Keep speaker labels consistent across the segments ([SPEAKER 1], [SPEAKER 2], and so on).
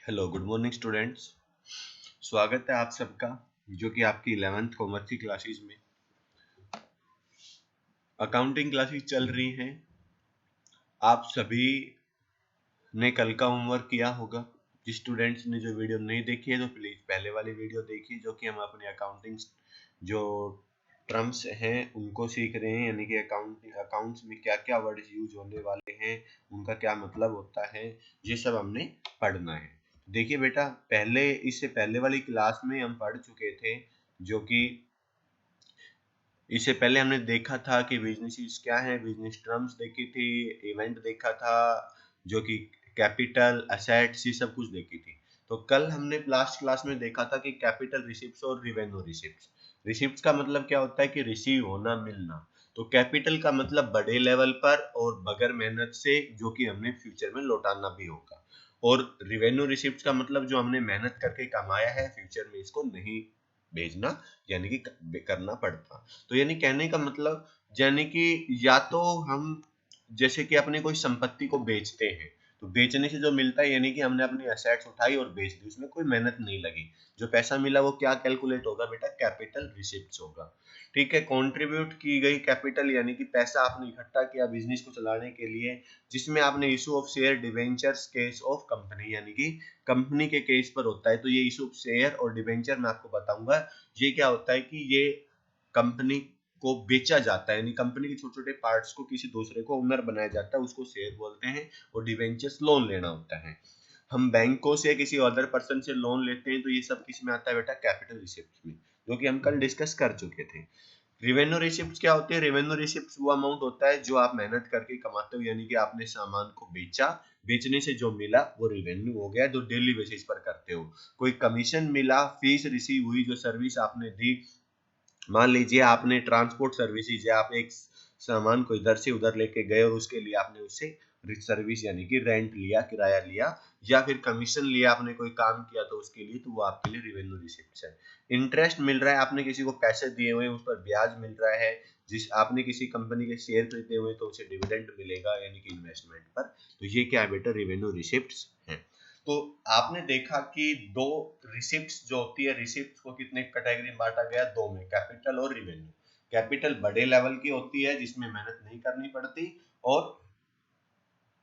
[SPEAKER 1] Hello good morning students. स्वागत है आप सबका जो कि आपकी 11th कॉमर्स की क्लासेस में अकाउंटिंग क्लासेस चल रही हैं। आप सभी ने कल का होमवर्क किया होगा। जिस स्टूडेंट्स ने जो वीडियो नहीं देखी है तो प्लीज पहले वाली वीडियो देखिए, जो कि हम अपने अकाउंटिंग जो टर्म्स हैं उनको सीख रहे हैं, यानी कि अकाउंट्स में क्या क्या वर्ड्स यूज होने वाले हैं, उनका क्या मतलब होता है, ये सब हमने पढ़ना है। देखिए बेटा, पहले इससे पहले वाली क्लास में हम पढ़ चुके थे, जो कि इससे पहले हमने देखा था कि बिजनेस क्या है, बिजनेस टर्म्स देखी थी, इवेंट देखा था, जो कि कैपिटल असेट्स ये सब कुछ देखी थी। तो कल हमने लास्ट क्लास में देखा था कि कैपिटल रिसिप्ट्स और रिवेन्यू रिसिप्ट्स। रिसिप्ट्स का मतलब क्या होता है कि रिसीव होना, मिलना। तो कैपिटल का मतलब बड़े लेवल पर और बगैर मेहनत से, जो कि हमने फ्यूचर में लौटाना भी होगा। और रिवेन्यू रिसिप्ट्स का मतलब जो हमने मेहनत करके कमाया है, फ्यूचर में इसको नहीं भेजना, यानी कि करना पड़ता। तो यानी कहने का मतलब, यानी कि या तो हम जैसे कि अपने कोई संपत्ति को बेचते हैं, तो बेचने से जो मिलता है यानी कि हमने अपनी एसेट्स उठाई और बेच दी, उसमें कोई मेहनत नहीं लगी, जो पैसा मिला वो क्या कैलकुलेट होगा बेटा, कैपिटल रिसिप्ट्स होगा। ठीक है, कंट्रीब्यूट की गई कैपिटल यानी कि पैसा आपने इकट्ठा किया बिजनेस को चलाने के लिए, जिसमें आपने issue of share debentures case of company, यानी कि कंपनी के केस पर होता है। तो ये इशू ऑफ शेयर और डिवेंचर मैं आपको बताऊंगा। ये क्या होता है कि ये कंपनी को बेचा जाता है, यानी कंपनी के छोटे छोटे पार्ट्स को किसी दूसरे को ओनर बनाया जाता है, उसको शेयर बोलते हैं। और डिवेंचर्स लोन लेना होता है। हम बैंकों से किसी अदर पर्सन से लोन लेते हैं, तो ये सब किस में आता है बेटा, कैपिटल रिसिप्ट में, जो कि हम कल डिस्कस कर चुके थे। रिवेन्यू रिसिप्ट क्या होती है? रिवेन्यू रिसिप्ट वो अमाउंट होता है जो आप मेहनत करके कमाते हो, यानी कि आपने सामान को बेचा, बेचने से जो मिला वो रिवेन्यू हो गया, जो डेली बेसिस पर करते हो। कोई कमीशन मिला, फीस रिसीव हुई, जो सर्विस आपने दी। मान लीजिए आपने ट्रांसपोर्ट सर्विसेज है, आप एक सामान को इधर से उधर लेके गए और उसके लिए आपने उससे सर्विस यानी कि रेंट लिया, किराया लिया, या फिर कमीशन लिया, आपने कोई काम किया तो उसके लिए, तो वो आपके लिए रिवेन्यू रिसिप्ट है। इंटरेस्ट मिल रहा है, आपने किसी को पैसे दिए हुए उस पर ब्याज मिल रहा है। जिस आपने किसी कंपनी के शेयर खरीदे हुए तो उसे डिविडेंड मिलेगा, यानी कि इन्वेस्टमेंट पर। तो ये क्या है बेटा, रिवेन्यू रिसिप्ट है। तो आपने देखा कि दो रिसिप्ट्स जो होती है, रिसिप्ट्स को कितने कैटेगरी में बांटा गया, दो में, कैपिटल और रिवेन्यू। कैपिटल बड़े लेवल की होती है जिसमें मेहनत नहीं करनी पड़ती, और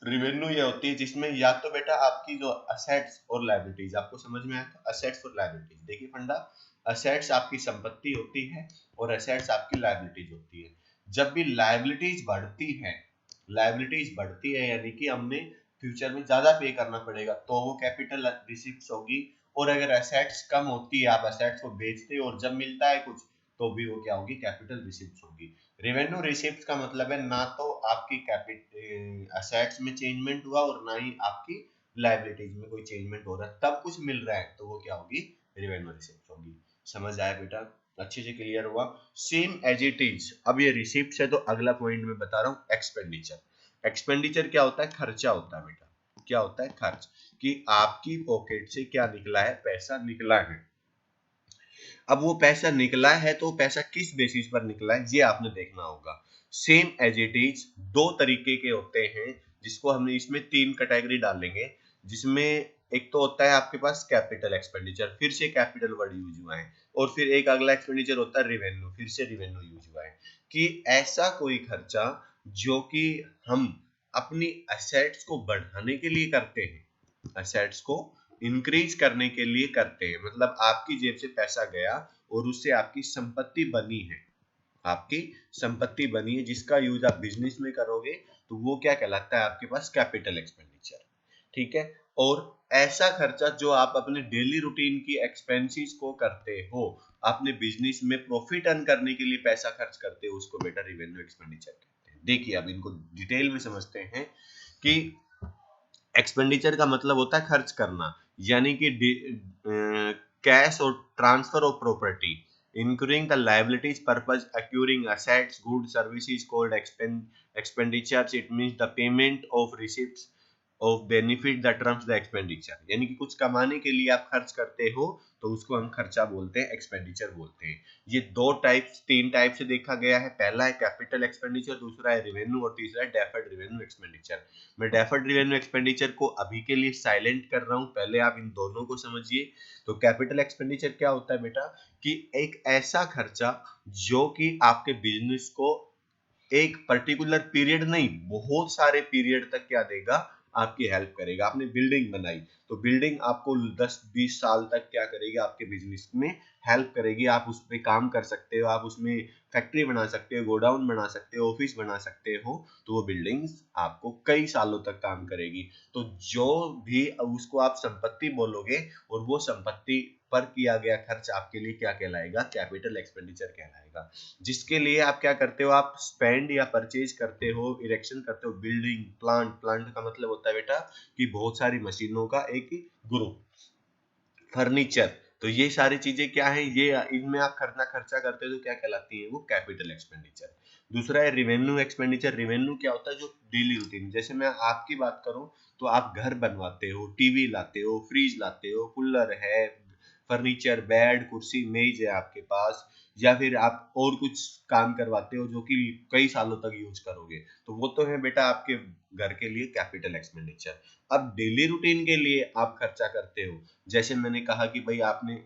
[SPEAKER 1] रिवेन्यू ये होती है जिसमें या तो बेटा आपकी जो असेट्स और लायबिलिटीज, आपको समझ में आया तो असेट्स और लायबिलिटीज देखिए फंडा। असेट्स आपकी संपत्ति होती है और असेट्स आपकी लायबिलिटीज होती है। जब भी लायबिलिटीज बढ़ती है यानी कि हमने फ्यूचर में ज्यादा पे करना पड़ेगा, तो वो कैपिटल रिसिप्ट्स होगी। और अगर असेट्स कम होती है, आप असेट्स को बेचते हो और जब मिलता है कुछ, तो भी वो क्या होगी, कैपिटल रिसिप्ट्स होगी। रेवेन्यू रिसिप्ट का मतलब है ना तो आपकी कैपिटल असेट्स में चेंजमेंट हुआ और ना ही आपकी लायबिलिटीज में कोई चेंजमेंट हो रहा है, तब कुछ मिल रहा है, तो वो क्या होगी, रेवेन्यू रिसिप्ट होगी। समझ आया बेटा? अच्छे से क्लियर हुआ? Same as it is. अब ये रिसिप्ट है तो अगला पॉइंट मैं बता रहा हूँ, एक्सपेंडिचर। एक्सपेंडिचर क्या होता है? खर्चा होता है बेटा। क्या होता है? खर्च। कि आपकी पॉकेट से क्या निकला है, पैसा निकला है। अब वो पैसा निकला है तो पैसा किस बेसिस पर निकला है ये आपने देखना होगा। सेम एज इट इज दो तरीके के होते हैं, जिसको हमने इसमें तीन कैटेगरी डालेंगे। जिसमें एक तो होता है आपके पास कैपिटल एक्सपेंडिचर, फिर से कैपिटल वर्ड यूज हुआ है। और फिर एक अगला एक्सपेंडिचर होता है रिवेन्यू, फिर से रिवेन्यू यूज हुआ है। कि ऐसा कोई खर्चा जो कि हम अपनी असेट्स को बढ़ाने के लिए करते हैं, असेट्स को इंक्रीज करने के लिए करते हैं। मतलब आपकी जेब से पैसा गया और उससे आपकी संपत्ति बनी है, आपकी संपत्ति बनी है, जिसका यूज आप बिजनेस में करोगे, तो वो क्या कहलाता है आपके पास, कैपिटल एक्सपेंडिचर। ठीक है। और ऐसा खर्चा जो आप अपने डेली रूटीन की एक्सपेंसेस को करते हो, आपने बिजनेस में प्रॉफिट अर्न करने के लिए पैसा खर्च करते हो, उसको बेटा रिवेन्यू एक्सपेंडिचर कहते हैं। देखिए अब इनको डिटेल में समझते हैं कि एक्सपेंडिचर का मतलब होता है खर्च करना, यानी कि कैश और transfer of property, incurring the liabilities purpose acquiring assets goods services called expenditures. It means the payment of receipts of benefit the terms the expenditure, यानी कि कुछ कमाने के लिए आप खर्च करते हो तो उसको हम खर्चा बोलते हैं, एक्सपेंडिचर बोलते हैं। ये तीन टाइप से देखा गया है। पहला है कैपिटल एक्सपेंडिचर, दूसरा है रेवेन्यू और तीसरा है डेफर्ड रेवेन्यू एक्सपेंडिचर। मैं डेफर्ड रेवेन्यू एक्सपेंडिचर को अभी के लिए साइलेंट कर रहा हूँ, पहले आप इन दोनों को समझिए। तो कैपिटल एक्सपेंडिचर क्या होता है बेटा, कि एक ऐसा खर्चा जो कि आपके बिजनेस को एक पर्टिकुलर पीरियड नहीं, बहुत सारे पीरियड तक क्या देगा, आपकी हेल्प करेगा। आपने बिल्डिंग बनाई तो बिल्डिंग आपको 10-20 साल तक क्या करेगी, आपके बिजनेस में हेल्प करेगी। आप उस पर काम कर सकते हो, आप उसमें फैक्ट्री बना सकते हो, गोडाउन बना सकते हो, ऑफिस बना सकते हो, तो वो बिल्डिंग्स आपको कई सालों तक काम करेगी। तो जो भी उसको आप संपत्ति बोलोगे और वो संपत्ति पर किया गया खर्च आपके लिए क्या कहलाएगा, कैपिटल एक्सपेंडिचर कहलाएगा। जिसके लिए आप क्या करते हो, आप स्पेंड या परचेज करते हो, इरेक्शन करते हो, बिल्डिंग, प्लांट का मतलब होता है बेटा कि बहुत सारी मशीनों का एक ग्रुप, फर्नीचर। तो ये सारी चीजें क्या है, ये इनमें आप खर्चा करते हो तो क्या कहलाती है, वो कैपिटल एक्सपेंडिचर। दूसरा है रिवेन्यू एक्सपेंडिचर। रिवेन्यू क्या होता है, जो डेली रूटीन, जैसे मैं आपकी बात करूं तो आप घर बनवाते हो, टीवी लाते हो, फ्रिज लाते हो, कूलर है, फर्नीचर, बेड, कुर्सी, मेज है आपके पास, या फिर आप और कुछ काम करवाते हो जो कि कई सालों तक यूज करोगे, तो वो तो है बेटा आपके घर के लिए कैपिटल एक्सपेंडिचर। अब डेली रूटीन के लिए आप खर्चा करते हो, जैसे मैंने कहा कि भाई आपने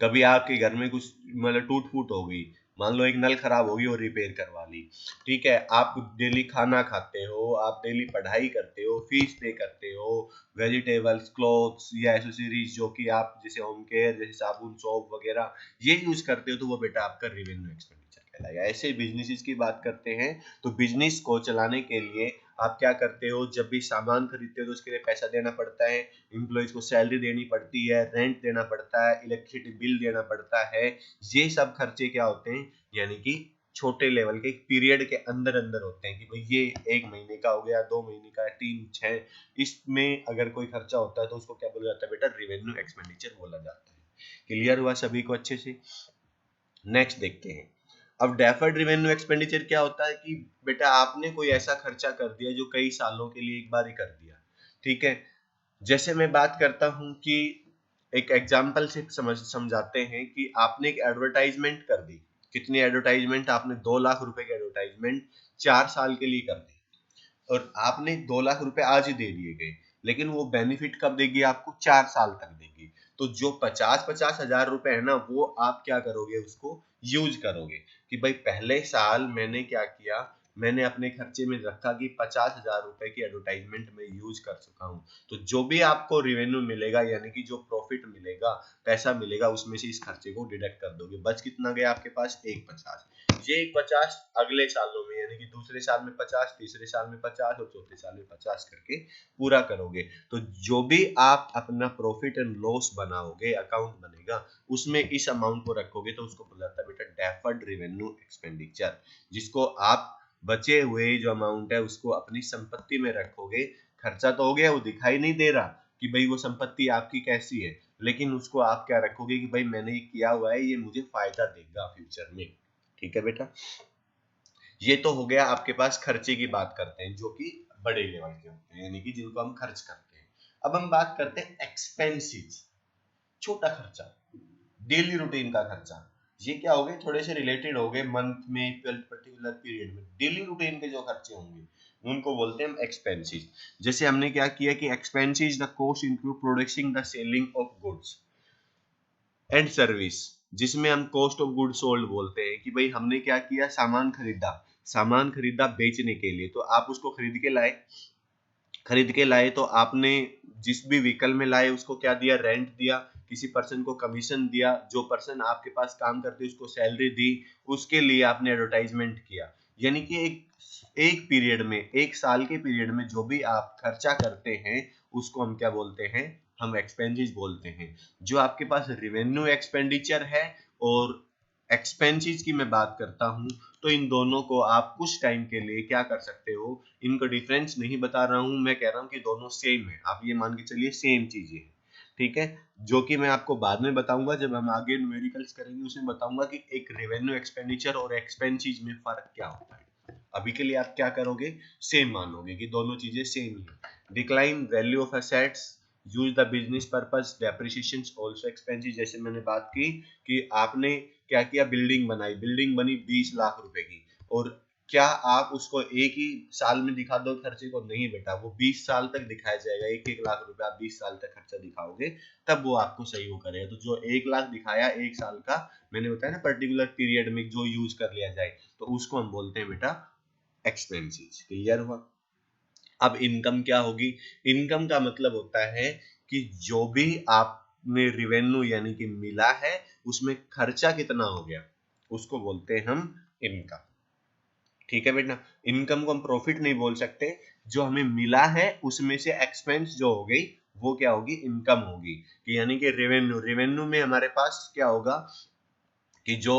[SPEAKER 1] कभी आपके घर में कुछ मतलब टूट फूट हो गई, मान लो एक नल खराब होगी और रिपेयर करवा ली, ठीक है। आप डेली खाना खाते हो, आप डेली पढ़ाई करते हो, फीस पे करते हो, वेजिटेबल्स, क्लोथ्स या एसेसरीज जो कि आप जैसे होम केयर, जैसे साबुन, सोप वगैरह ये यूज करते हो, तो वो बेटा आपका रेवेन्यू एक्सपेंडिचर कहलाएगा। ऐसे बिजनेसेस की बात करते हैं तो बिजनेस को चलाने के लिए आप क्या करते हो, जब भी सामान खरीदते हो तो उसके लिए पैसा देना पड़ता है, एम्प्लॉइज को सैलरी देनी पड़ती है, रेंट देना पड़ता है, इलेक्ट्रिसिटी बिल देना पड़ता है। ये सब खर्चे क्या होते हैं, यानी कि छोटे लेवल के पीरियड के अंदर अंदर होते हैं, कि भाई ये 1 महीने का हो गया, 2 महीने का, 3, 6, इसमें अगर कोई खर्चा होता है तो उसको क्या बोला जाता है बेटा, रेवेन्यू एक्सपेंडिचर बोला जाता है। क्लियर हुआ सभी को अच्छे से? नेक्स्ट देखते हैं। अब डेफर्ड रेवेन्यू एक्सपेंडिचर क्या होता है, कि बेटा आपने कोई ऐसा खर्चा कर दिया जो कई सालों के लिए एक बार ही कर दिया, ठीक है। जैसे मैं बात करता हूं कि एक एग्जांपल से समझाते हैं कि आपने एक एडवर्टाइजमेंट कर दी। कितनी एडवर्टाइजमेंट आपने, 2 लाख रुपए की एडवर्टाइजमेंट 4 साल के लिए कर दी, और आपने 2 लाख रुपए आज ही दे दिए गए, लेकिन वो बेनिफिट कब देगी आपको, 4 साल तक देगी। तो जो 50-50 हजार रुपए है ना, वो आप क्या करोगे, उसको यूज करोगे, कि भाई पहले साल मैंने क्या किया, मैंने अपने खर्चे में रखा कि 50 हजार रुपए की एडवर्टाइजमेंट में यूज कर चुका हूँ। तो जो भी आपको रेवेन्यू मिलेगा, यानी कि जो प्रॉफिट मिलेगा, पैसा मिलेगा, उसमें से इस खर्चे को डिडक्ट कर दोगे। बच कितना गया आपके पास, एक 50। ये एक 50 अगले सालों में, यानी कि दूसरे साल में 50, तीसरे साल में 50 और चौथे साल में 50 करके पूरा करोगे। तो जो भी आप अपना प्रॉफिट एंड लॉस बनाओगे, अकाउंट बनेगा, उसमें इस अमाउंट को रखोगे, तो उसको बोला जाता है बेटा डेफर्ड रेवेन्यू एक्सपेंडिचर, जिसको आप बचे हुए जो अमाउंट है उसको अपनी संपत्ति में रखोगे। खर्चा तो हो गया, वो दिखाई नहीं दे रहा कि भाई वो संपत्ति आपकी कैसी है, लेकिन उसको आप क्या रखोगे कि भाई मैंने ये किया हुआ है, ये मुझे फायदा देगा फ्यूचर में। ठीक है बेटा, ये तो हो गया आपके पास खर्चे की बात करते हैं जो कि बड़े लेवल के होते हैं, यानी कि जिनको हम खर्च करते हैं। अब हम बात करते हैं एक्सपेंसेस, छोटा खर्चा, डेली रूटीन का खर्चा। ये क्या हो गए, थोड़े से रिलेटेड हो गए मंथ में, पर्टिकुलर पीरियड में। डेली रूटीन के जो खर्चे होंगे उनको बोलते हैं हम एक्सपेंसेस। जैसे हमने क्या किया कि expenses the cost include production the selling of goods and service, जिसमें हम कॉस्ट ऑफ गुड सोल्ड बोलते हैं, कि भाई हमने क्या किया, सामान खरीदा बेचने के लिए, तो आप उसको खरीद के लाए तो आपने जिस भी व्हीकल में लाए उसको क्या दिया, रेंट दिया, किसी पर्सन को कमीशन दिया, जो पर्सन आपके पास काम करते उसको सैलरी दी, उसके लिए आपने एडवर्टाइजमेंट किया। यानी कि एक पीरियड में, एक साल के पीरियड में जो भी आप खर्चा करते हैं उसको हम क्या बोलते हैं, हम एक्सपेंसेस बोलते हैं। जो आपके पास रेवेन्यू एक्सपेंडिचर है और एक्सपेंसेस की मैं बात करता हूं, तो इन दोनों को आप कुछ टाइम के लिए क्या कर सकते हो, इनको डिफरेंस नहीं बता रहा हूं, मैं कह रहा हूं कि दोनों सेम है, आप ये मान के चलिए सेम चीजें हैं। ठीक है, जो कि मैं आपको बाद में बताऊंगा, जब हम आगे न्यूमेरिकल्स करेंगे उसमें बताऊंगा कि एक रेवेन्यू एक्सपेंडिचर और एक्सपेंसेस में फर्क क्या होता है। अभी के लिए आप क्या करोगे, सेम मानोगे कि दोनों चीजें सेम ही है। Decline value of assets, use the business purpose, depreciation also expensive. जैसे मैंने बात की कि आपने क्या किया, बिल्डिंग बनाई, बिल्डिंग बनी 20 लाख रुपए की, और क्या आप उसको एक ही साल में दिखा दो खर्चे को? नहीं बेटा, वो 20 साल तक दिखाया जाएगा। 1-1 लाख रुपए आप 20 साल तक खर्चा दिखाओगे, तब वो आपको सही वो करेगा। तो जो 1 लाख दिखाया 1 साल का, मैंने बताया ना पर्टिकुलर पीरियड में जो यूज कर लिया जाए, तो उसको हम बोलते हैं बेटा एक्सपेंसेस। क्लियर हुआ? अब इनकम क्या होगी? इनकम का मतलब होता है कि जो भी आपने रिवेन्यू यानी कि मिला है, उसमें खर्चा कितना हो गया, उसको बोलते हैं हम इनकम। ठीक है बेटा, इनकम को हम प्रॉफिट नहीं बोल सकते। जो हमें मिला है उसमें से एक्सपेंस जो हो गई, वो क्या होगी? इनकम होगी। कि यानी कि रेवेन्यू, रेवेन्यू में हमारे पास क्या होगा कि जो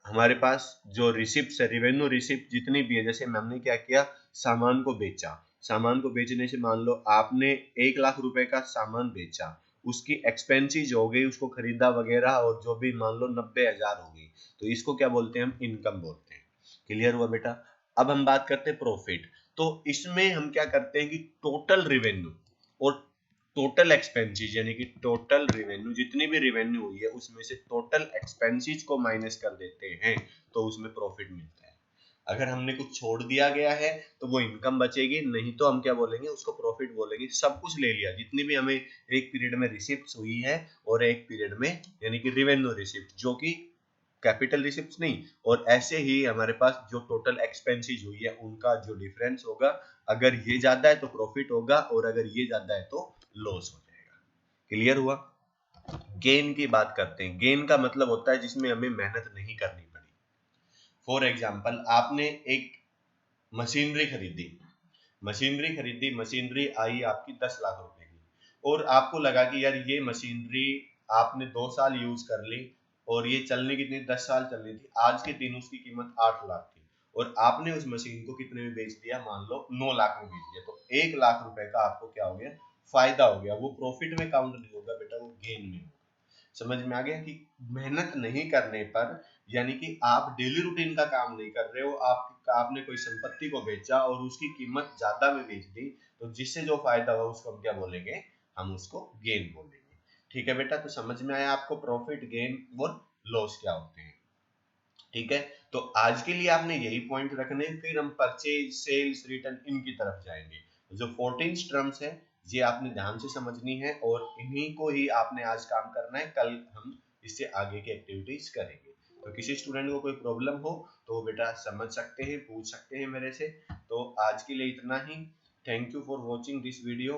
[SPEAKER 1] हमारे पास जो रिसिप्ट है, रेवेन्यू रिसिप्ट जितनी भी है, जैसे हमने क्या किया, सामान को बेचा, सामान को बेचने से मान लो आपने 1 लाख रुपए का सामान बेचा, उसकी एक्सपेंसिज हो गई, उसको खरीदा वगैरह, और जो भी मान लो 90,000 हो गई, तो इसको क्या बोलते हैं? हम इनकम बोलते हैं। क्लियर हुआ बेटा? अब हम बात करते हैं प्रॉफिट। तो इसमें हम क्या करते हैं कि टोटल रेवेन्यू और टोटल एक्सपेंसेस, यानी कि टोटल रेवेन्यू, जितनी भी रेवेन्यू हुई है उसमें से टोटल एक्सपेंसेस को माइनस कर देते हैं, तो उसमें प्रॉफिट मिलता है। अगर हमने कुछ छोड़ दिया गया है तो वो इनकम बचेगी, नहीं तो हम क्या बोलेंगे? उसको प्रॉफिट बोलेंगे। सब कुछ ले लिया, जितनी भी हमें एक पीरियड में रिसिप्ट हुई है, और एक पीरियड में यानी कि रेवेन्यू रिसिप्ट, जो कि कैपिटल रिसिप्ट नहीं, और ऐसे ही हमारे पास जो टोटल एक्सपेंसेस हुई है उनका जो डिफरेंस होगा, अगर ये ज्यादा है तो प्रॉफिट होगा, और अगर ये ज्यादा है तो लॉस हो जाएगा। क्लियर हुआ? गेन की बात करते हैं। गेन का मतलब होता है जिसमें हमें मेहनत नहीं करनी पड़ी। फॉर एग्जाम्पल, आपने एक मशीनरी खरीदी, मशीनरी आई आपकी 10 लाख रुपए की, और आपको लगा कि यार ये मशीनरी आपने 2 साल यूज कर ली, और ये चलने कितनी, 10 साल चलनी थी, आज के दिन उसकी कीमत 8 लाख थी, और आपने उस मशीन को कितने में बेच दिया? मान लो 9 लाख में बेच दिया, तो 1 लाख रुपए का आपको क्या हो गया? फायदा हो गया। वो प्रॉफिट में काउंट नहीं होगा बेटा, वो गेन में होगा। समझ में आ गया कि मेहनत नहीं करने पर, यानी कि आप डेली रूटीन का काम नहीं कर रहे हो, आपने कोई संपत्ति को बेचा और उसकी कीमत ज्यादा में बेच दी, तो जिससे जो फायदा हुआ उसको हम क्या बोलेंगे? हम उसको गेन बोलेंगे। ठीक है बेटा, तो समझ में आया आपको प्रॉफिट, गेन और लॉस क्या होते हैं? ठीक है, तो आज के लिए आपने यही पॉइंट रखने, फिर हम परचेज, सेल्स, रिटर्न, इनकी तरफ जाएंगे। जो 14 टर्म्स है, ये आपने ध्यान से समझनी है, और इन्हीं को ही आपने आज काम करना है। कल हम इससे आगे की एक्टिविटीज करेंगे। तो किसी स्टूडेंट को कोई प्रॉब्लम हो तो बेटा समझ सकते हैं, पूछ सकते हैं मेरे से। तो आज के लिए इतना ही। Thank you for watching this video.